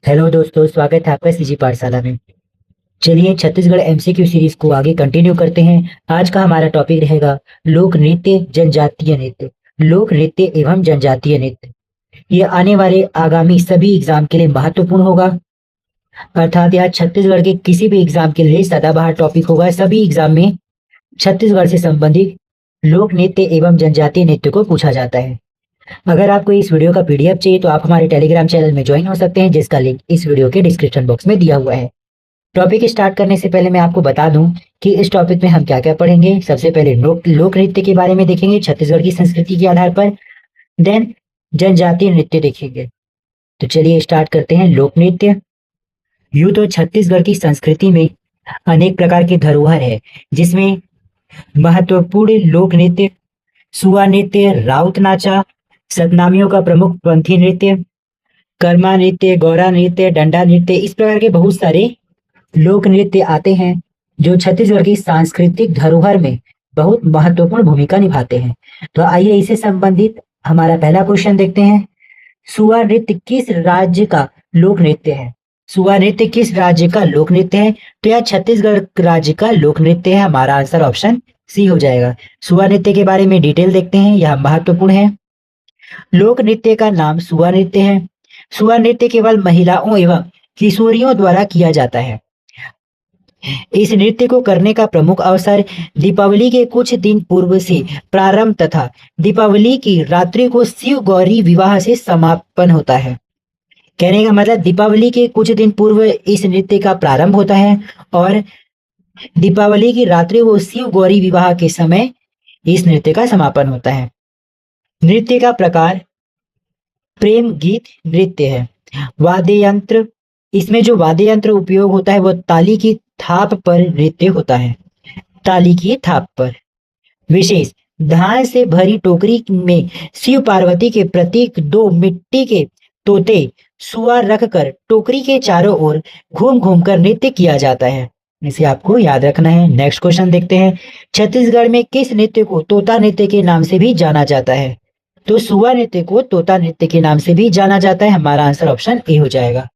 Hello दोस्तों, स्वागत है आपका सीजी पाठशाला में। चलिए छत्तीसगढ़ एमसीक्यू सीरीज को आगे कंटिन्यू करते हैं। आज का हमारा टॉपिक रहेगा लोक नृत्य जनजातीय नृत्य। लोक नृत्य एवं जनजातीय नृत्य ये आने वाले आगामी सभी एग्जाम के लिए महत्वपूर्ण होगा। अर्थात यह छत्तीसगढ़ के किसी भी एग्जाम के लिए सदाबहार टॉपिक होगा। सभी एग्जाम में छत्तीसगढ़ से संबंधित लोक नृत्य एवं जनजातीय नृत्य को पूछा जाता है। अगर आपको इस वीडियो का पीडीएफ चाहिए तो आप हमारे टेलीग्राम चैनल में ज्वाइन हो सकते हैं, जिसका लिंक इस वीडियो के डिस्क्रिप्शन बॉक्स में दिया हुआ है। टॉपिक स्टार्ट करने से पहले मैं आपको बता दूं कि इस टॉपिक में हम क्या क्या पढ़ेंगे। सबसे पहले लोक नृत्य के बारे में देखेंगे छत्तीसगढ़ की संस्कृति के आधार पर। देन जनजातीय नृत्य देखेंगे। तो चलिए स्टार्ट करते हैं लोक नृत्य। यूं तो छत्तीसगढ़ की संस्कृति में अनेक प्रकार की धरोहर है, जिसमें महत्वपूर्ण लोक नृत्य सुआ नृत्य, राउत नाचा, सतनामियों का प्रमुख पंथी नृत्य, कर्मा नृत्य, गौरा नृत्य, डंडा नृत्य, इस प्रकार के बहुत सारे लोक नृत्य आते हैं जो छत्तीसगढ़ की सांस्कृतिक धरोहर में बहुत महत्वपूर्ण भूमिका निभाते हैं। तो आइए इससे संबंधित हमारा पहला क्वेश्चन देखते हैं। सुआ नृत्य किस राज्य का लोक नृत्य है? सुआ नृत्य किस राज्य का लोक नृत्य है? तो यह छत्तीसगढ़ राज्य का लोक नृत्य है। हमारा आंसर ऑप्शन सी हो जाएगा। सुआ नृत्य के बारे में डिटेल देखते हैं, यह महत्वपूर्ण है। लोक नृत्य का नाम सुआ नृत्य है। सुआ नृत्य केवल महिलाओं एवं किशोरियों द्वारा किया जाता है। इस नृत्य को करने का प्रमुख अवसर दीपावली के कुछ दिन पूर्व से प्रारंभ तथा दीपावली की रात्रि को शिव गौरी विवाह से समापन होता है। कहने का मतलब दीपावली के कुछ दिन पूर्व इस नृत्य का प्रारंभ होता है और दीपावली की रात्रि को शिव गौरी विवाह के समय इस नृत्य का समापन होता है। नृत्य का प्रकार प्रेम गीत नृत्य है। वाद्य यंत्र, इसमें जो वाद्य यंत्र उपयोग होता है वो ताली की थाप पर नृत्य होता है। ताली की थाप पर विशेष धान से भरी टोकरी में शिव पार्वती के प्रतीक दो मिट्टी के तोते सुआ रखकर टोकरी के चारों ओर घूम घूम कर नृत्य किया जाता है। इसे आपको याद रखना है। नेक्स्ट क्वेश्चन देखते हैं। छत्तीसगढ़ में किस नृत्य को तोता नृत्य के नाम से भी जाना जाता है? तो सुआ नृत्य को तोता नृत्य के नाम से भी जाना जाता है। हमारा आंसर ऑप्शन ए हो जाएगा।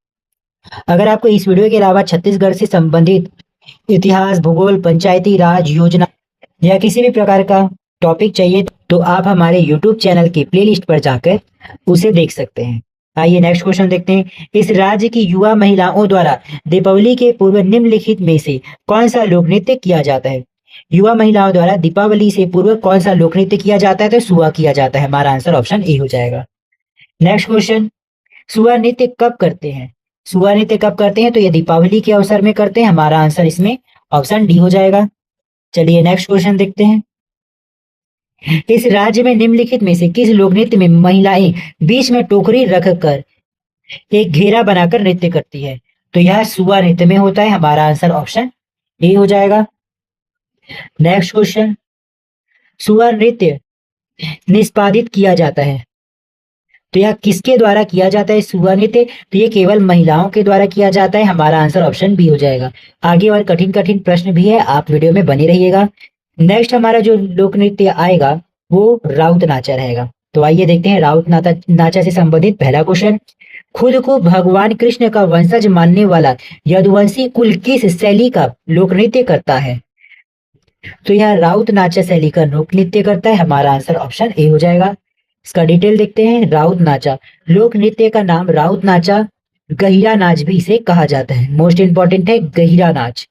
अगर आपको इस वीडियो के अलावा छत्तीसगढ़ से संबंधित इतिहास, भूगोल, पंचायती राज योजना या किसी भी प्रकार का टॉपिक चाहिए तो आप हमारे यूट्यूब चैनल की प्लेलिस्ट पर जाकर उसे देख सकते हैं। आइए नेक्स्ट क्वेश्चन देखते हैं। इस राज्य की युवा महिलाओं द्वारा दीपावली के पूर्व निम्नलिखित में से कौन सा लोक नृत्य किया जाता है? युवा महिलाओं द्वारा दीपावली से पूर्व कौन सा लोक नृत्य किया जाता है? तो सुआ किया जाता है। हमारा आंसर ऑप्शन ए हो जाएगा। नेक्स्ट क्वेश्चन, सुआ नृत्य कब करते हैं? सुआ नृत्य कब करते हैं? तो ये दीपावली के अवसर में करते हैं। हमारा आंसर इसमें ऑप्शन डी हो जाएगा। चलिए नेक्स्ट क्वेश्चन देखते हैं। इस राज्य में निम्नलिखित में से किस लोक नृत्य में महिलाएं बीच में टोकरी रखकर एक घेरा बनाकर नृत्य करती है? तो यह सुआ नृत्य में होता है। हमारा आंसर ऑप्शन ए हो जाएगा। नेक्स्ट क्वेश्चन, सुआ नृत्य निष्पादित किया जाता है तो यह किसके द्वारा किया जाता है? सुआ नृत्य तो ये केवल महिलाओं के द्वारा किया जाता है। हमारा आंसर ऑप्शन बी हो जाएगा। आगे और कठिन कठिन प्रश्न भी है, आप वीडियो में बने रहिएगा। नेक्स्ट हमारा जो लोक नृत्य आएगा वो राउत नाचा रहेगा। तो आइए देखते हैं राउत नाचा से संबंधित पहला क्वेश्चन। खुद को भगवान कृष्ण का वंशज मानने वाला यदुवंशी कुल किस शैली का लोक नृत्य करता है? तो यह राउत नाचा शैली का लोक नृत्य करता है। हमारा आंसर ऑप्शन ए हो जाएगा। इसका डिटेल देखते हैं। राउत नाचा लोक नृत्य का नाम राउत नाचा, गहिरा नाच भी इसे कहा जाता है। मोस्ट इंपॉर्टेंट है गहिरा नाच,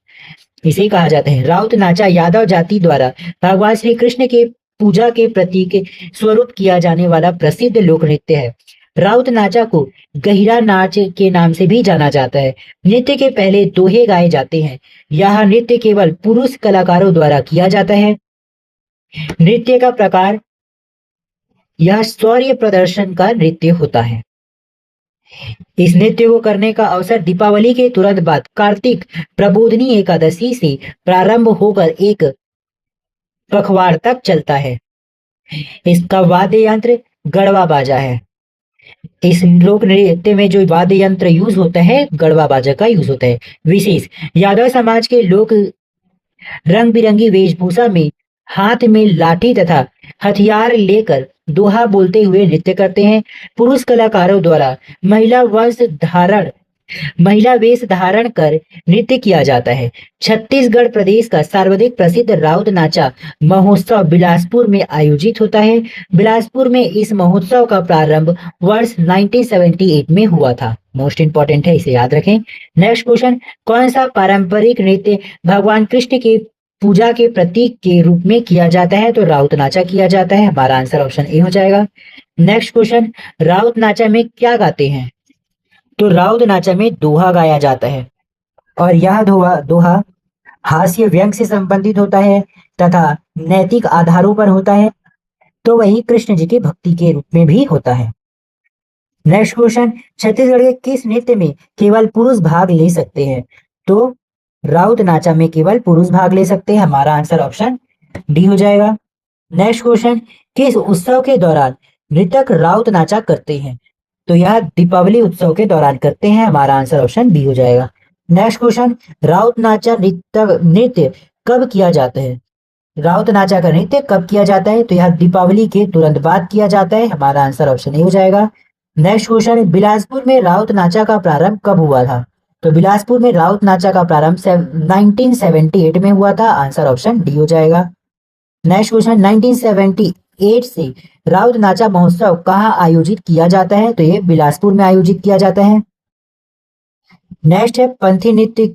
इसे कहा जाता है। राउत नाचा यादव जाति द्वारा भगवान श्री कृष्ण के पूजा के प्रतीक स्वरूप किया जाने वाला प्रसिद्ध लोक नृत्य है। राउत नाचा को गहिरा नाच के नाम से भी जाना जाता है। नृत्य के पहले दोहे गाए जाते हैं। यह नृत्य केवल पुरुष कलाकारों द्वारा किया जाता है। नृत्य का प्रकार यह शौर्य प्रदर्शन का नृत्य होता है। इस नृत्य को करने का अवसर दीपावली के तुरंत बाद कार्तिक प्रबोधनी एकादशी से प्रारंभ होकर एक पखवाड़ तक चलता है। इसका वाद्य यंत्र गढ़वा बाजा है। इस लोक नृत्य में जो वाद्य यंत्र यूज होता है गढ़वा बाजा का यूज होता है। विशेष यादव समाज के लोग रंग बिरंगी वेशभूषा में हाथ में लाठी तथा हथियार लेकर दोहा बोलते हुए नृत्य करते हैं। पुरुष कलाकारों द्वारा महिला वस्त्र धारण महिला वेश धारण कर नृत्य किया जाता है। छत्तीसगढ़ प्रदेश का सर्वाधिक प्रसिद्ध राउत नाचा महोत्सव बिलासपुर में आयोजित होता है। बिलासपुर में इस महोत्सव का प्रारंभ वर्ष 1978 में हुआ था। मोस्ट इंपॉर्टेंट है, इसे याद रखें। नेक्स्ट क्वेश्चन, कौन सा पारंपरिक नृत्य भगवान कृष्ण के पूजा के प्रतीक के रूप में किया जाता है? तो राउत नाचा किया जाता है। हमारा आंसर ऑप्शन ए हो जाएगा। नेक्स्ट क्वेश्चन, राउत नाचा में क्या गाते हैं? तो राउत नाचा में दोहा गाया जाता है और यह दोहा हास्य व्यंग से संबंधित होता है तथा नैतिक आधारों पर होता है, तो वही कृष्ण जी की भक्ति के रूप में भी होता है। नेक्स्ट क्वेश्चन, छत्तीसगढ़ के किस नृत्य में केवल पुरुष भाग ले सकते हैं? तो राउत नाचा में केवल पुरुष भाग ले सकते हैं। हमारा आंसर ऑप्शन डी हो जाएगा। नेक्स्ट क्वेश्चन, किस उत्सव के दौरान नृतक राउत नाचा करते हैं? तो यह दीपावली उत्सव के दौरान करते हैं। हमारा आंसर ऑप्शन बी हो जाएगा। नेक्स्ट क्वेश्चन, राउत नाचा नृत्य कब किया जाता है? राउत नाचा का नृत्य कब किया जाता है? तो यह दीपावली के तुरंत बाद किया जाता है। हमारा आंसर ऑप्शन ए हो जाएगा। नेक्स्ट क्वेश्चन, बिलासपुर में राउत नाचा का प्रारंभ कब हुआ था? तो बिलासपुर में राउत नाचा का प्रारंभ 1978 में हुआ था। आंसर ऑप्शन डी हो जाएगा। नेक्स्ट क्वेश्चन, 1978 से राउत नाचा महोत्सव कहाँ आयोजित किया जाता है? तो ये बिलासपुर में आयोजित किया जाता है। नेक्स्ट है पंथी नृत्य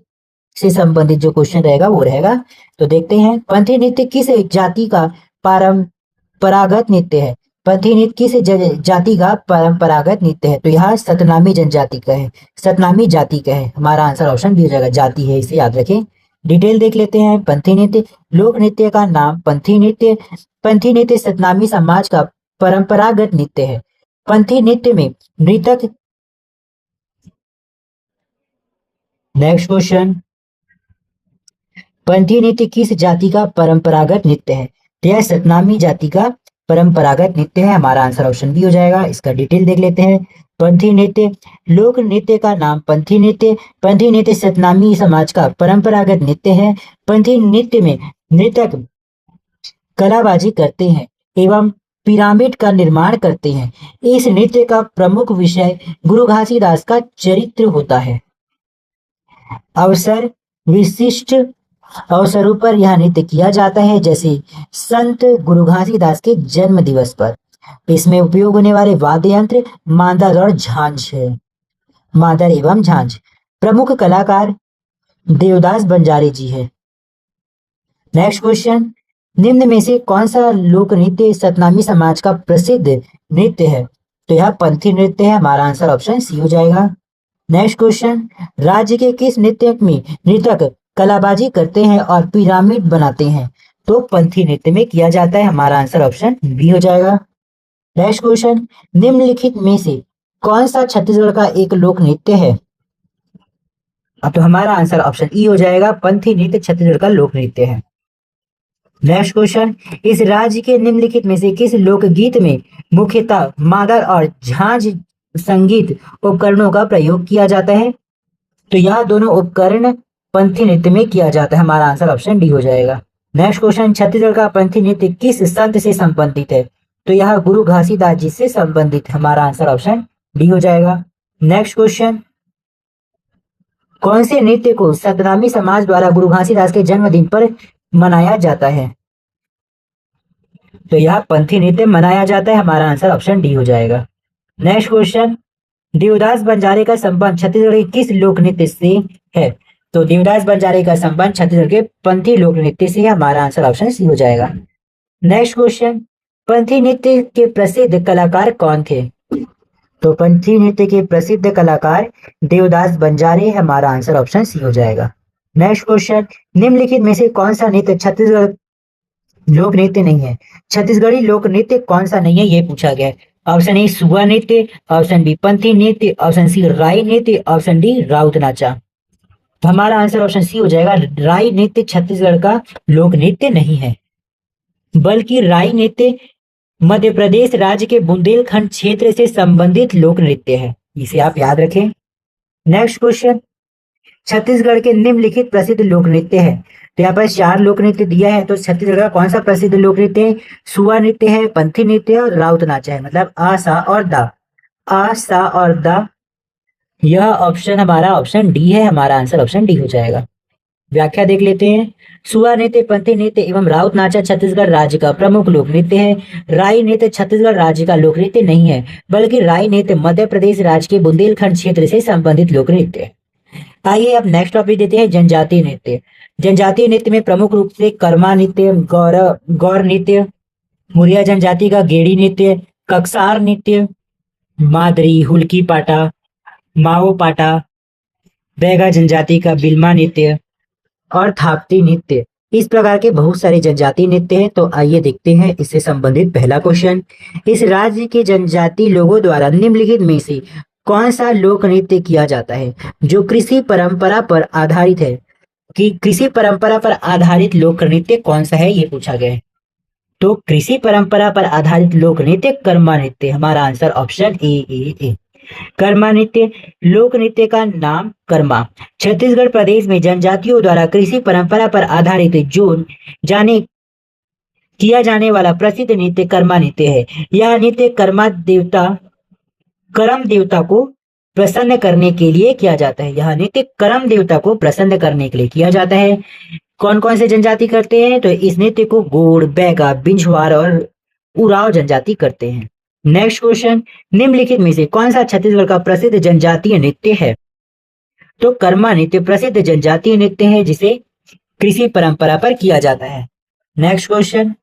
से संबंधित जो क्वेश्चन रहेगा वो रहेगा, तो देखते हैं। पंथी नृत्य किस जाति का परंपरागत नृत्य है? पंथी नृत्य किस जाति का परंपरागत नृत्य है? तो यह सतनामी जनजाति का है, सतनामी जाति का है। हमारा आंसर ऑप्शन बी हो जाएगा, जाति है, इसे याद रखें। डिटेल देख लेते हैं। पंथी नृत्य, लोक नृत्य का नाम पंथी नृत्य। पंथी नृत्य सतनामी समाज का परंपरागत नृत्य है। पंथी नृत्य में नृतक, नेक्स्ट क्वेश्चन, पंथी नृत्य किस जाति का परंपरागत नृत्य है? तो यह सतनामी जाति का परंपरागत नृत्य है। हमारा आंसर ऑप्शन बी हो जाएगा। इसका डिटेल देख लेते हैं। पंथी नृत्य, लोक नृत्य का नाम पंथी नृत्य। पंथी नृत्य सतनामी समाज का परंपरागत नृत्य है। पंथी नृत्य में नृतक कलाबाजी करते हैं एवं पिरामिड का निर्माण करते हैं। इस नृत्य का प्रमुख विषय गुरु घासीदास का चरित्र होता है। अवसर, विशिष्ट अवसरों पर यह नृत्य किया जाता है, जैसे संत गुरु घासीदास के जन्म दिवस पर। इसमें उपयोग होने वाले वाद्य यंत्र मांदर और झांझ है, मादर एवं झांझ। प्रमुख कलाकार देवदास बंजारे जी है। नेक्स्ट क्वेश्चन, निम्न में से कौन सा लोक नृत्य सतनामी समाज का प्रसिद्ध नृत्य है? तो यह पंथी नृत्य है। हमारा आंसर ऑप्शन सी हो जाएगा। नेक्स्ट क्वेश्चन, राज्य के किस नृत्य में नृतक कलाबाजी करते हैं और पिरामिड बनाते हैं? तो पंथी नृत्य में किया जाता है। हमारा आंसर ऑप्शन बी हो जाएगा। नेक्स्ट क्वेश्चन, निम्नलिखित में से कौन सा छत्तीसगढ़ का एक लोक नृत्य है? अब तो हमारा आंसर ऑप्शन ई हो जाएगा, पंथी नृत्य छत्तीसगढ़ का लोक नृत्य है। नेक्स्ट क्वेश्चन, इस राज्य के निम्नलिखित में से किस लोकगीत में मुख्यतः मादर और झांझ संगीत उपकरणों का प्रयोग किया जाता है? तो यह दोनों उपकरण पंथी नृत्य में किया जाता है। हमारा आंसर ऑप्शन डी हो जाएगा। नेक्स्ट क्वेश्चन, छत्तीसगढ़ का पंथी नृत्य किस संत से संबंधित है? तो यह गुरु घासीदास जी से संबंधित। हमारा आंसर ऑप्शन डी हो जाएगा। नेक्स्ट क्वेश्चन, कौन से नृत्य को सतनामी समाज द्वारा गुरु घासीदास के जन्मदिन पर मनाया जाता है? तो यह पंथी नृत्य मनाया जाता है। हमारा आंसर ऑप्शन डी हो जाएगा। नेक्स्ट क्वेश्चन, देवदास बंजारे का संबंध छत्तीसगढ़ के किस लोक नृत्य से है? तो देवदास बंजारे का संबंध छत्तीसगढ़ के पंथी लोक नृत्य से है। हमारा आंसर ऑप्शन सी हो जाएगा। नेक्स्ट क्वेश्चन, पंथी नृत्य के प्रसिद्ध कलाकार कौन थे? तो पंथी नृत्य के प्रसिद्ध कलाकार देवदास बंजारे। हमारा आंसर ऑप्शन सी हो जाएगा। नेक्स्ट क्वेश्चन, निम्नलिखित में से कौन सा नृत्य छत्तीसगढ़ लोक नृत्य नहीं है? छत्तीसगढ़ी लोक नृत्य कौन सा नहीं है, ये पूछा गया है। ऑप्शन ए सुआ नृत्य, ऑप्शन बी पंथी नृत्य, ऑप्शन सी राई नृत्य, ऑप्शन डी राउत नाचा। तो हमारा आंसर ऑप्शन सी हो जाएगा। राई नृत्य छत्तीसगढ़ का लोक नृत्य नहीं है, बल्कि राई नृत्य मध्य प्रदेश राज्य के बुंदेलखंड क्षेत्र से संबंधित लोक नृत्य है। इसे आप याद रखें। नेक्स्ट क्वेश्चन, छत्तीसगढ़ के निम्नलिखित प्रसिद्ध लोक नृत्य है। तो यहाँ पर 4 लोक नृत्य दिया है, तो छत्तीसगढ़ का कौन सा प्रसिद्ध लोक नृत्य है? सुआ नृत्य है, पंथी नृत्य और राउत नाचा है। मतलब आ सा और दा, आ सा और दा यह ऑप्शन हमारा ऑप्शन डी है, हमारा आंसर ऑप्शन डी हो जाएगा। व्याख्या देख लेते हैं। सुआ नृत्य, पंथी नृत्य एवं राउत नाचा छत्तीसगढ़ राज्य का प्रमुख लोक नृत्य है। राई नृत्य छत्तीसगढ़ राज्य का लोक नृत्य नहीं है, बल्कि राई नृत्य मध्य प्रदेश राज्य के बुंदेलखंड क्षेत्र से संबंधित लोक नृत्य है। आइए अब नेक्स्ट टॉपिक देते हैं, जनजातीय नृत्य। जनजातीय नृत्य में प्रमुख रूप से कर्मा नृत्य, गौर नृत्य, मुरिया जनजाति का गेड़ी नृत्य, कक्सार नृत्य, मादरी, हुल्की पाटा, माओ पाटा, बैगा जनजाति का बिल्मा नृत्य और थाप्ती नृत्य, इस प्रकार के बहुत सारे जनजातीय नृत्य हैं। तो आइए देखते हैं इससे संबंधित पहला क्वेश्चन। इस राज्य के जनजाति लोगों द्वारा निम्नलिखित में से कौन सा लोक नृत्य किया जाता है जो कृषि परंपरा पर आधारित है? कि कृषि परंपरा पर आधारित लोक नृत्य कौन सा है, ये पूछा गया है। तो कृषि परंपरा पर आधारित लोक नृत्य कर्मा नृत्य, हमारा आंसर ऑप्शन ए। कर्मा नृत्य, लोक नृत्य का नाम कर्मा छत्तीसगढ़ प्रदेश में जनजातियों द्वारा कृषि परंपरा पर आधारित जोन जाने किया जाने वाला प्रसिद्ध नृत्य कर्मा नृत्य है। यह नृत्य करम देवता को प्रसन्न करने के लिए किया जाता है। यह नृत्य करम देवता को प्रसन्न करने के लिए किया जाता है। कौन कौन से जनजाति करते हैं? तो इस नृत्य को गोड़, बैगा, बिंझवार और उराव जनजाति करते हैं। नेक्स्ट क्वेश्चन, निम्नलिखित में से कौन सा छत्तीसगढ़ का प्रसिद्ध जनजातीय नृत्य है? तो कर्मा नृत्य प्रसिद्ध जनजातीय नृत्य है जिसे कृषि परंपरा पर किया जाता है। नेक्स्ट क्वेश्चन,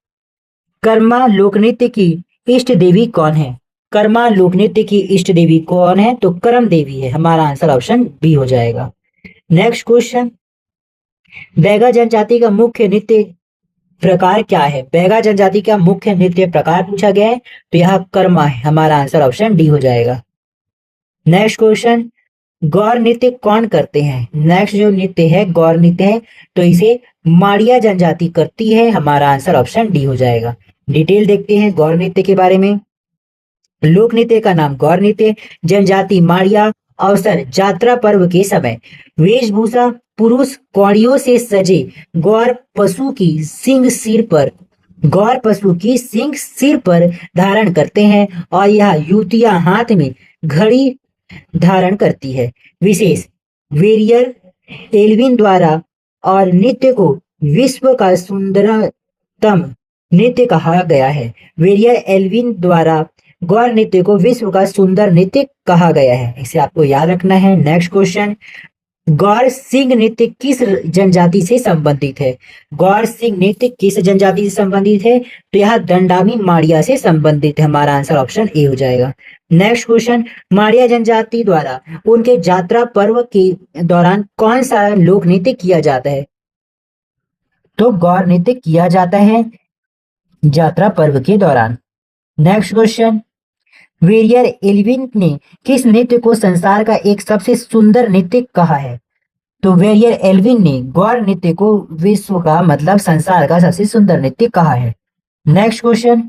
कर्मा लोक नृत्य की इष्ट देवी कौन है? कर्मा लोक नृत्य की इष्ट देवी कौन है? तो करम देवी है, हमारा आंसर ऑप्शन बी हो जाएगा। नेक्स्ट क्वेश्चन, बैगा जनजाति का मुख्य नृत्य प्रकार क्या है? बैगा जनजाति का मुख्य नृत्य प्रकार पूछा गया है, तो यह कर्मा है, हमारा आंसर ऑप्शन डी हो जाएगा। नेक्स्ट क्वेश्चन, गौर नृत्य कौन करते हैं? नेक्स्ट जो नृत्य है गौर नृत्य है, तो इसे माड़िया जनजाति करती है, हमारा आंसर ऑप्शन डी हो जाएगा। डिटेल देखते हैं गौर नृत्य के बारे में। लोक नृत्य का नाम गौर नृत्य, जनजाति माड़िया अवसर जात्रा पर्व के समय वेशभूषा पुरुष कौड़ियों से सजे गौर पशु की सिंग सिर पर धारण करते हैं और यह युवतियां हाथ में घड़ी धारण करती है। विशेष वेरियर एल्विन द्वारा और नृत्य को विश्व का सुंदरतम नृत्य कहा गया है। वेरियर एल्विन द्वारा गौर नृत्य को विश्व का सुंदर नृत्य कहा गया है, इसे आपको याद रखना है। नेक्स्ट क्वेश्चन, गौर सिंह नृत्य किस जनजाति से संबंधित है? गौर सिंह नृत्य किस जनजाति से संबंधित है? तो यह दंडामी माड़िया से संबंधित है, हमारा आंसर ऑप्शन ए हो जाएगा। नेक्स्ट क्वेश्चन, माड़िया जनजाति द्वारा उनके जात्रा पर्व के दौरान कौन सा लोक नृत्य किया जाता है? तो गौर नृत्य किया जाता है जात्रा पर्व के दौरान। नेक्स्ट क्वेश्चन, वेरियर एल्विन ने किस नृत्य को संसार का एक सबसे सुंदर नृत्य कहा है? तो वेरियर एल्विन ने गौर नृत्य को विश्व का मतलब संसार का सबसे सुंदर नृत्य कहा है। नेक्स्ट क्वेश्चन,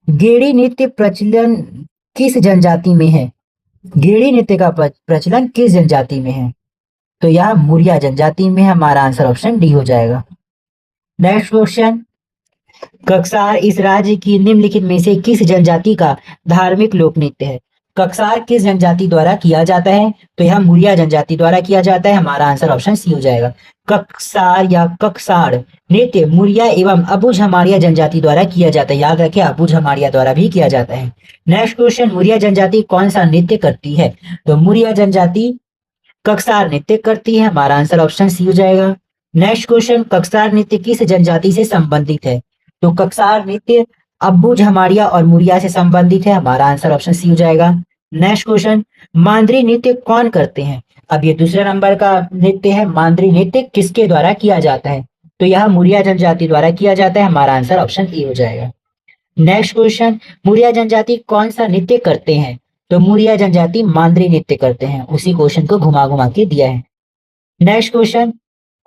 गेड़ी नृत्य प्रचलन किस जनजाति में है? गेड़ी नृत्य का प्रचलन किस जनजाति में है? तो यह मुरिया जनजाति में, हमारा आंसर ऑप्शन डी हो जाएगा। नेक्स्ट क्वेश्चन, कक्सार इस राज्य की निम्नलिखित में से किस जनजाति का धार्मिक लोक नृत्य है? कक्सार किस जनजाति द्वारा किया जाता है? तो यह मुरिया जनजाति द्वारा किया जाता है, हमारा आंसर ऑप्शन सी हो जाएगा। कक्सार या कक्साड़ नृत्य मुरिया एवं अबुझ हमारिया जनजाति द्वारा किया जाता है, याद रखें अबुझ हमारिया द्वारा भी किया जाता है। नेक्स्ट क्वेश्चन, मुरिया जनजाति कौन सा नृत्य करती है? तो मुरिया जनजाति कक्सार नृत्य करती है, हमारा आंसर ऑप्शन सी हो जाएगा। नेक्स्ट क्वेश्चन, कक्सार नृत्य किस जनजाति से संबंधित है? तो कक्सार नृत्य अब्बुझ हमारिया और मुरिया से संबंधित है, हमारा आंसर ऑप्शन सी हो जाएगा। नेक्स्ट क्वेश्चन, मांद्री नृत्य कौन करते हैं? अब ये दूसरे नंबर का नृत्य है, मांद्री नृत्य किसके द्वारा किया जाता है? तो यह मुरिया जनजाति द्वारा किया जाता है, हमारा आंसर ऑप्शन ए हो जाएगा। नेक्स्ट क्वेश्चन, मुरिया जनजाति कौन सा नृत्य करते हैं? तो मुरिया जनजाति मांद्री नृत्य करते हैं, उसी क्वेश्चन को घुमा घुमा के दिया है। नेक्स्ट क्वेश्चन,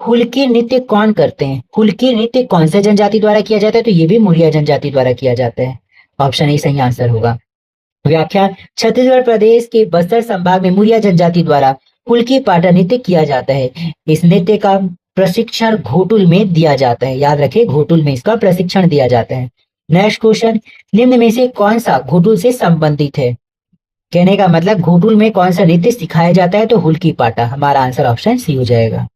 हुल्की नृत्य कौन करते हैं? हुल्की नृत्य कौन से जनजाति द्वारा किया जाता है? तो ये भी मुरिया जनजाति द्वारा किया जाता है, ऑप्शन ए सही आंसर होगा। व्याख्या, छत्तीसगढ़ प्रदेश के बस्तर संभाग में मुरिया जनजाति द्वारा हुल्की पाटा नृत्य किया जाता है। इस नृत्य का प्रशिक्षण घोटुल में दिया जाता है, याद रखें घोटुल में इसका प्रशिक्षण दिया जाता है। नेक्स्ट क्वेश्चन, निम्न में से कौन सा घोटुल से संबंधित है? कहने का मतलब घोटुल में कौन सा नृत्य सिखाया जाता है, तो हुल्की पाटा। हमारा आंसर ऑप्शन सी हो जाएगा।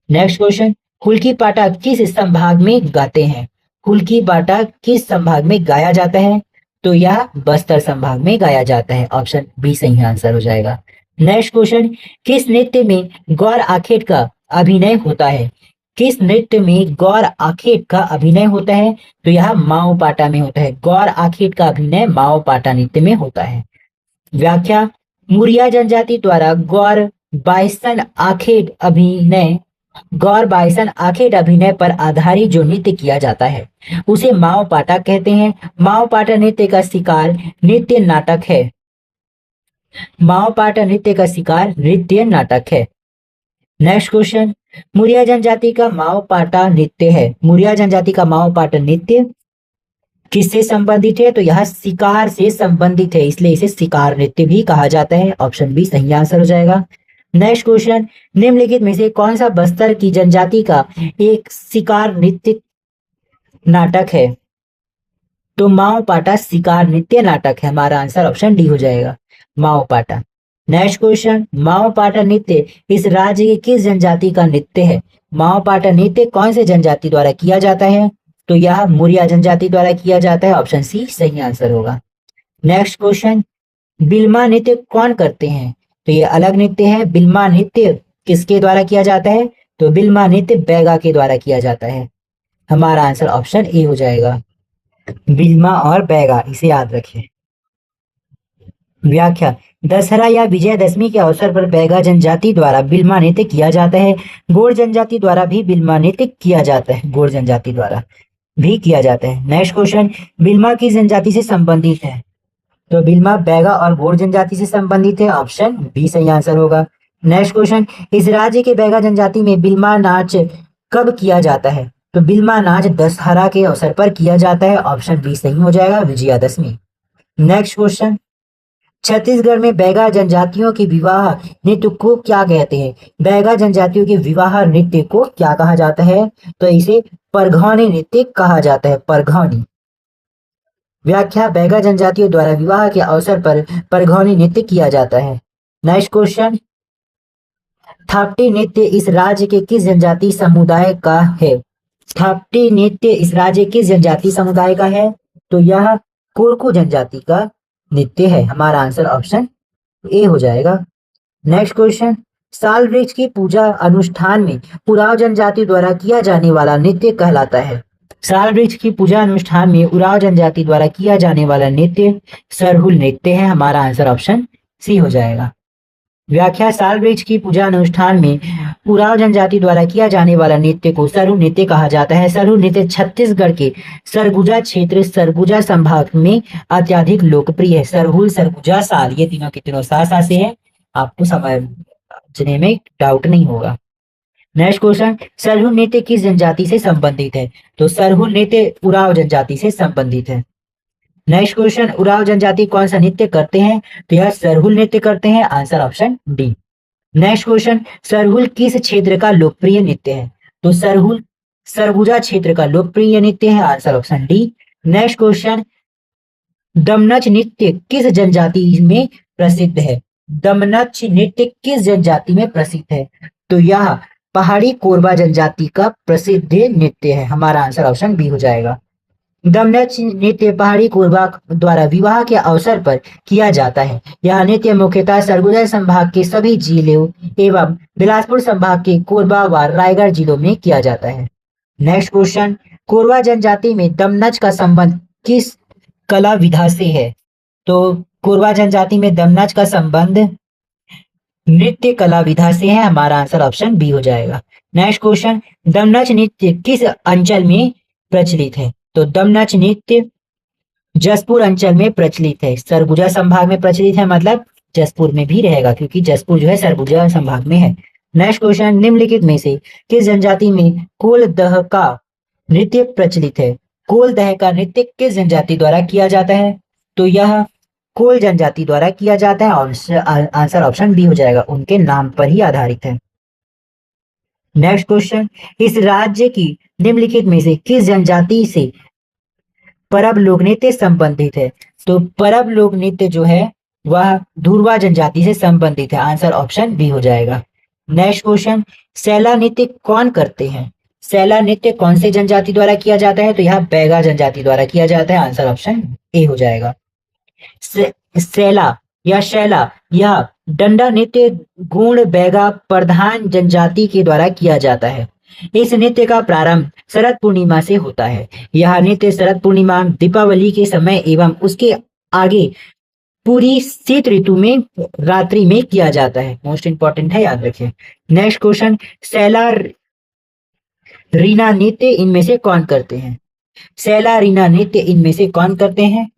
नेक्स्ट क्वेश्चन, हुल्की पाटा किस संभाग में गाते हैं? हुल्की पाटा किस संभाग में गाया जाता है? तो यह बस्तर संभाग में गाया जाता है। ऑप्शन बी सही आंसर हो जाएगा। नेक्स्ट क्वेश्चन, किस नृत्य में गौर आखेट का अभिनय होता है? किस नृत्य में गौर आखेट का अभिनय होता है? तो यह माओ पाटा में होता है। गौर आखेट का अभिनय माओ पाटा नृत्य में होता है। व्याख्या, मुरिया जनजाति द्वारा गौर बाइसन आखेट अभिनय पर आधारित जो नृत्य किया जाता है उसे माओ पाटा कहते हैं। माओ पाटा नृत्य का शिकार नृत्य नाटक है। माओ पाटा नृत्य का शिकार नृत्य नाटक है। नेक्स्ट क्वेश्चन, मुरिया जनजाति का माओ पाटा नृत्य है। मुरिया जनजाति का माओ पाटा नृत्य किससे संबंधित है? तो यह शिकार से संबंधित है, इसलिए इसे शिकार नृत्य भी कहा जाता है। ऑप्शन बी सही आंसर हो जाएगा। नेक्स्ट क्वेश्चन, निम्नलिखित में से कौन सा बस्तर की जनजाति का एक शिकार नृत्य नाटक है? तो माओ पाटा शिकार नृत्य नाटक है। हमारा आंसर ऑप्शन डी हो जाएगा, माओ पाटा। नेक्स्ट क्वेश्चन, माओ पाटा नृत्य इस राज्य की किस जनजाति का नृत्य है? माओ पाटा नृत्य कौन से जनजाति द्वारा किया जाता है? तो यह मुरिया जनजाति द्वारा किया जाता है। ऑप्शन सी सही आंसर होगा। नेक्स्ट क्वेश्चन, बिल्मा नृत्य कौन करते हैं? तो ये अलग नृत्य है। बिल्मा नृत्य किसके द्वारा किया जाता है? तो बिल्मा नृत्य बैगा के द्वारा किया जाता है। हमारा आंसर ऑप्शन ए हो जाएगा, बिल्मा और बैगा, इसे याद रखें। व्याख्या, दशहरा या विजयदशमी के अवसर पर बैगा जनजाति द्वारा बिल्मा नृत्य किया जाता है। गोंड जनजाति द्वारा भी बिल्मा नृत्य किया जाता है। गोंड जनजाति द्वारा भी किया जाता है। नेक्स्ट क्वेश्चन, बिल्मा किस जनजाति से संबंधित है? तो बिल्मा बैगा और गोंड जनजाति से संबंधित है। ऑप्शन बी सही आंसर होगा। नेक्स्ट क्वेश्चन, इस राज्य के बैगा जनजाति में बिल्मा नाच कब किया जाता है? तो बिल्मा नाच दशहरा के अवसर पर किया जाता है। ऑप्शन बी सही हो जाएगा, विजयादशमी। नेक्स्ट क्वेश्चन, छत्तीसगढ़ में बैगा जनजातियों के विवाह नृत्य को क्या कहते हैं? बैगा जनजातियों के विवाह नृत्य को क्या कहा जाता है? तो इसे परघौनी नृत्य कहा जाता है, परघौनी। व्याख्या, बैगा जनजातियों द्वारा विवाह के अवसर पर परघौनी नृत्य किया जाता है। नेक्स्ट क्वेश्चन, थापटी नृत्य इस राज्य के किस जनजाति समुदाय का है? थापटी नृत्य इस राज्य किस जनजाति समुदाय का है? तो यह कोरकू जनजाति का नृत्य है। हमारा आंसर ऑप्शन ए हो जाएगा। नेक्स्ट क्वेश्चन, साल वृक्ष की पूजा अनुष्ठान में उराव जनजाति द्वारा किया जाने वाला नृत्य कहलाता है। साल वृक्ष की पूजा अनुष्ठान में उराव जनजाति द्वारा किया जाने वाला नृत्य सरहुल नृत्य है। हमारा आंसर ऑप्शन सी हो जाएगा। व्याख्या, साल वृक्ष की पूजा अनुष्ठान में उराव जनजाति द्वारा किया जाने वाला नृत्य को सरहुल नृत्य कहा जाता है। सरहुल नृत्य छत्तीसगढ़ के सरगुजा क्षेत्र, सरगुजा संभाग में अत्यधिक लोकप्रिय है। सरहुल, सरगुजा, साल, ये तीनों के तीनों सा से है, आपको समझने में डाउट नहीं होगा। नेक्स्ट क्वेश्चन, सरहुल नृत्य किस जनजाति से संबंधित है? तो सरहुल नृत्य उराव जनजाति से संबंधित है। नेक्स्ट क्वेश्चन, उराव जनजाति कौन सा नृत्य करते हैं? तो यह सरहुल नृत्य करते हैं। Answer option D. Next question, Sarhul किस क्षेत्र का लोकप्रिय नृत्य है? तो सरहुल सरगुजा क्षेत्र का लोकप्रिय नृत्य है। Answer option D. Next question, दमनच नृत्य किस जनजाति में प्रसिद्ध है? दमनच नृत्य किस जनजाति में प्रसिद्ध है? तो यह पहाड़ी कोरबा जनजाति का प्रसिद्ध नृत्य है। हमारा आंसर ऑप्शन बी हो जाएगा। दमनच नृत्य पहाड़ी कोरबा द्वारा विवाह के अवसर पर किया जाता है। यह नृत्य मुख्यतः सरगुजा संभाग के सभी जिलों एवं बिलासपुर संभाग के कोरबा व रायगढ़ जिलों में किया जाता है। नेक्स्ट क्वेश्चन, कोरबा जनजाति में दमनच का संबंध किस कला विधा से है? तो कोरबा जनजाति में दमनच का संबंध नृत्य कला विधा से है। हमारा आंसर ऑप्शन बी हो जाएगा। नेक्स्ट क्वेश्चन, दमनच नृत्य किस अंचल में प्रचलित है? तो दमनच नृत्य जसपुर अंचल में प्रचलित है। सरगुजा संभाग में प्रचलित है, मतलब जसपुर में भी रहेगा, क्योंकि जसपुर जो है सरगुजा संभाग में है। नेक्स्ट क्वेश्चन, निम्नलिखित में से किस जनजाति में कोल दह का नृत्य प्रचलित है? कोल दह का नृत्य किस जनजाति द्वारा किया जाता है? तो यह कोल जनजाति द्वारा किया जाता है। और आंसर ऑप्शन बी हो जाएगा, उनके नाम पर ही आधारित है। नेक्स्ट क्वेश्चन, इस राज्य की निम्नलिखित में से किस जनजाति से परब लोक नृत्य संबंधित है? तो परब लोक नृत्य जो है वह धुरवा जनजाति से संबंधित है। आंसर ऑप्शन बी हो जाएगा। नेक्स्ट क्वेश्चन, सैला नृत्य कौन करते हैं? सैला नृत्य कौन से जनजाति द्वारा किया जाता है? तो यह बैगा जनजाति द्वारा किया जाता है। आंसर ऑप्शन ए हो जाएगा। सैला या शैला यह डंडा नृत्य गुण बैगा प्रधान जनजाति के द्वारा किया जाता है। इस नृत्य का प्रारंभ शरद पूर्णिमा से होता है। यह नृत्य शरद पूर्णिमा, दीपावली के समय एवं उसके आगे पूरी शीत ऋतु में रात्रि में किया जाता है। मोस्ट इंपॉर्टेंट है, याद रखिए। नेक्स्ट क्वेश्चन, सैला रीना नृत्य इनमें से कौन करते हैं? सैला रीना नृत्य इनमें से कौन करते हैं?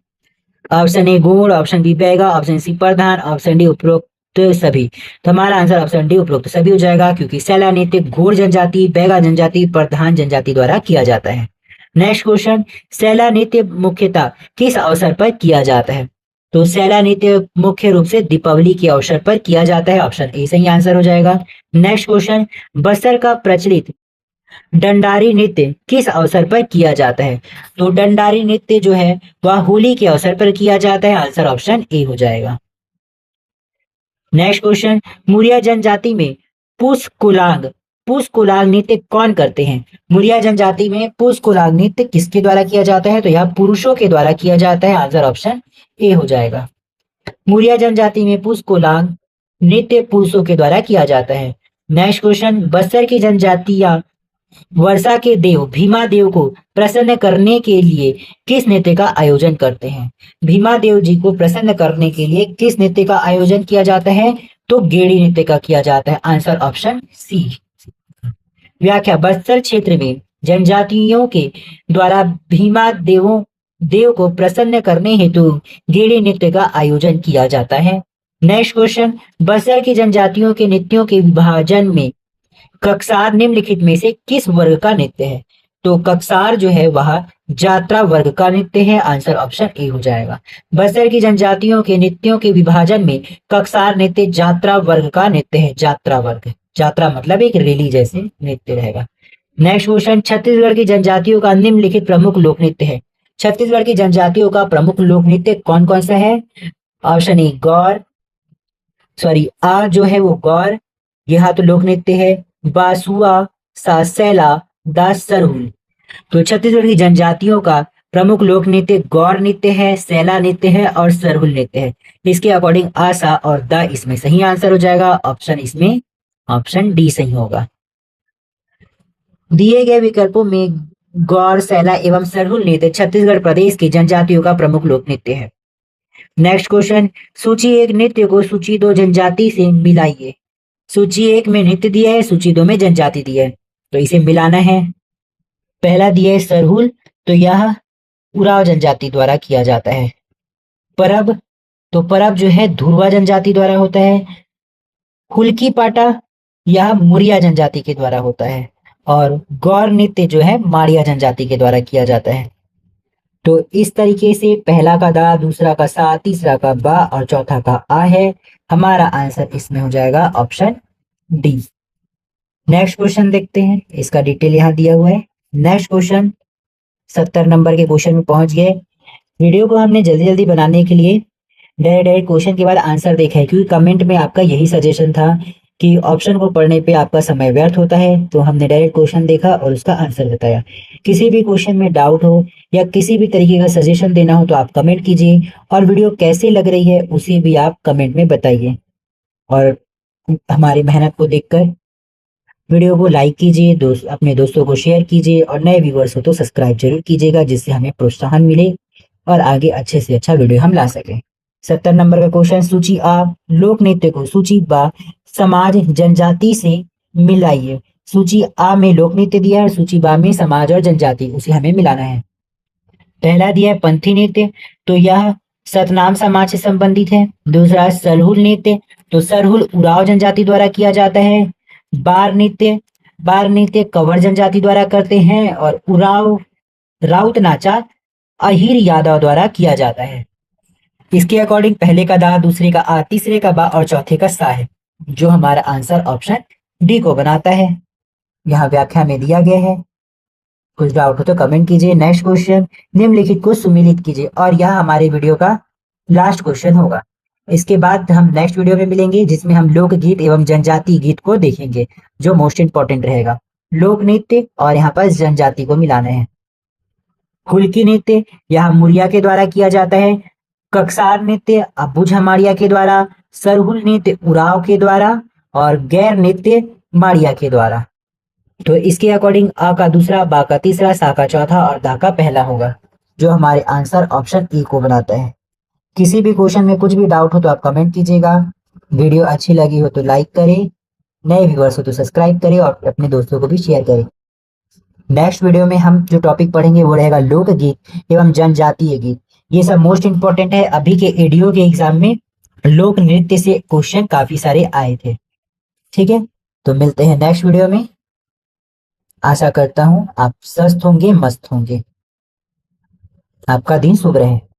Option A Gaur, option B Baiga, option C Pradhan, option D उपरोक्त सभी। तो हमारा आंसर ऑप्शन डी उपरोक्त सभी हो जाएगा, क्योंकि सैला नृत्य घोड़ जनजाति, बैगा जनजाति, प्रधान जनजाति द्वारा किया जाता है। नेक्स्ट क्वेश्चन, सैला नृत्य मुख्यतः किस अवसर पर किया जाता है? तो सैला नृत्य मुख्य रूप से दीपावली के अवसर पर किया जाता है। ऑप्शन ए सही आंसर हो जाएगा। नेक्स्ट क्वेश्चन, बस्तर का प्रचलित डंडारी नृत्य किस अवसर पर किया जाता है? तो डंडारी नृत्य जो है वह होली के अवसर पर किया जाता है। आंसर ऑप्शन ए हो जाएगा। नेक्स्ट क्वेश्चन, मुरिया जनजाति में पुष कुलांग नृत्य कौन करते हैं? मुरिया जनजाति में पुष कुलांग नृत्य किसके द्वारा किया जाता है? तो यह पुरुषों के द्वारा किया जाता है। आंसर ऑप्शन ए हो जाएगा। मुरिया जनजाति में पुष कुलांग नृत्य पुरुषों के द्वारा किया जाता है। नेक्स्ट क्वेश्चन, बस्तर की जनजातियां वर्षा के देव भीमा देव को प्रसन्न करने के लिए किस नृत्य का आयोजन करते हैं? भीमा देव जी को प्रसन्न करने के लिए किस नृत्य का आयोजन किया जाता है? तो गेड़ी नृत्य का किया जाता है। Answer option C. व्याख्या, बस्तर क्षेत्र में जनजातियों के द्वारा भीमा देव को प्रसन्न करने हेतु गेड़ी नृत्य का आयोजन किया जाता है। नेक्स्ट क्वेश्चन, बस्तर की जनजातियों के नृत्यों के विभाजन में कक्सार निम्नलिखित में से किस वर्ग का नृत्य है? तो कक्सार जो है वह जात्रा वर्ग का नृत्य है। आंसर ऑप्शन ए हो जाएगा। बस्तर की जनजातियों के नृत्यों के विभाजन में कक्सार नृत्य जात्रा वर्ग का नृत्य है। जात्रा वर्ग, जात्रा मतलब एक रैली जैसे नृत्य रहेगा। नेक्स्ट क्वेश्चन, छत्तीसगढ़ की जनजातियों का निम्नलिखित प्रमुख लोक नृत्य है। छत्तीसगढ़ की जनजातियों का प्रमुख लोक नृत्य कौन कौन सा है? ऑप्शन ए गौर, सॉरी आ जो है वो गौर, यह तो लोक नृत्य है। बासुआ, सैला, दास, सरहुल। तो छत्तीसगढ़ की जनजातियों का प्रमुख लोक नृत्य गौर नृत्य है, सैला नृत्य है और सरहुल नृत्य है। इसके अकॉर्डिंग आसा और द इसमें सही आंसर हो जाएगा। ऑप्शन इसमें ऑप्शन डी सही होगा। दिए गए विकल्पों में गौर, सैला एवं सरहुल नृत्य छत्तीसगढ़ प्रदेश की जनजातियों का प्रमुख लोक नृत्य है। नेक्स्ट क्वेश्चन, सूची एक नृत्य को सूची दो जनजाति से मिलाइए। सूची एक में नृत्य दिया है, सूची दो में जनजाति दिया है, तो इसे मिलाना है। पहला दिया है सरहुल, तो यह उराव जनजाति द्वारा किया जाता है। परब, तो परब जो है धुरवा जनजाति द्वारा होता है। हुल्की पाटा यह मुरिया जनजाति के द्वारा होता है। और गौर नृत्य जो है माड़िया जनजाति के द्वारा किया जाता है। तो इस तरीके से पहला का दा, दूसरा का सा, तीसरा का बा और चौथा का आ है। हमारा आंसर इसमें हो जाएगा ऑप्शन डी। नेक्स्ट क्वेश्चन देखते हैं, इसका डिटेल यहाँ दिया हुआ है। नेक्स्ट क्वेश्चन 70 नंबर के क्वेश्चन में पहुंच गए। वीडियो को हमने जल्दी जल्दी बनाने के लिए डायरेक्ट क्वेश्चन के बाद आंसर देखा है, क्योंकि कमेंट में आपका यही सजेशन था कि ऑप्शन को पढ़ने पे आपका समय व्यर्थ होता है, तो हमने डायरेक्ट क्वेश्चन देखा और उसका आंसर बताया। किसी भी क्वेश्चन में डाउट हो या किसी भी तरीके का सजेशन देना हो तो आप कमेंट कीजिए, और वीडियो कैसी लग रही है उसे भी आप कमेंट में बताइए। और हमारी मेहनत को देखकर वीडियो को लाइक कीजिए, अपने दोस्तों को शेयर कीजिए, और नए व्यूवर्स हो तो सब्सक्राइब जरूर कीजिएगा, जिससे हमें प्रोत्साहन मिले और आगे अच्छे से अच्छा वीडियो हम ला सकें। 70 नंबर का क्वेश्चन, सूची आ लोक नृत्य को सूची बा समाज जनजाति से मिलाइए। सूची आ में लोक नृत्य दिया है, सूची बा में समाज और जनजाति, उसे हमें मिलाना है। पहला दिया है पंथी नृत्य, तो यह सतनाम समाज से संबंधित है। दूसरा सरहुल नृत्य, तो सरहुल उराव जनजाति द्वारा किया जाता है। बार नृत्य कंवर जनजाति द्वारा करते हैं। और उराव राउत नाचा अहिर यादव द्वारा किया जाता है। इसके अकॉर्डिंग पहले का दा, दूसरे का आ, तीसरे का बा और चौथे का सा है, जो हमारा आंसर ऑप्शन डी को बनाता है। यहाँ व्याख्या में दिया गया है। कुछ डाउट हो तो कमेंट कीजिए। नेक्स्ट क्वेश्चन, निम्नलिखित को सुमिलित कीजिए, और यह हमारे वीडियो का लास्ट क्वेश्चन होगा। इसके बाद हम नेक्स्ट वीडियो में मिलेंगे जिसमें हम लोकगीत एवं जनजातीय गीत को देखेंगे, जो मोस्ट इंपॉर्टेंट रहेगा। लोक नृत्य और यहाँ पर जनजाति को मिलाना है। हुल्की नृत्य यहाँ मुरिया के द्वारा किया जाता है। ककसार नृत्य अब्बू झमाड़िया के द्वारा। सरहुल नृत्य उराव के द्वारा। और गैर नृत्य माड़िया के द्वारा। तो इसके अकॉर्डिंग आ का दूसरा, बा का तीसरा, सा का चौथा और दा का पहला होगा, जो हमारे आंसर ऑप्शन ई को बनाता है। किसी भी क्वेश्चन में कुछ भी डाउट हो तो आप कमेंट कीजिएगा। वीडियो अच्छी लगी हो तो लाइक करें, नए व्यूअर्स हो तो सब्सक्राइब करें और अपने दोस्तों को भी शेयर करें। नेक्स्ट वीडियो में हम जो टॉपिक पढ़ेंगे वो रहेगा लोकगीत एवं जनजातीय गीत। ये सब मोस्ट इंपॉर्टेंट है। अभी के एडीओ के एग्जाम में लोक नृत्य से क्वेश्चन काफी सारे आए थे। ठीक है, तो मिलते हैं नेक्स्ट वीडियो में। आशा करता हूं आप स्वस्थ होंगे, मस्त होंगे। आपका दिन शुभ रहे।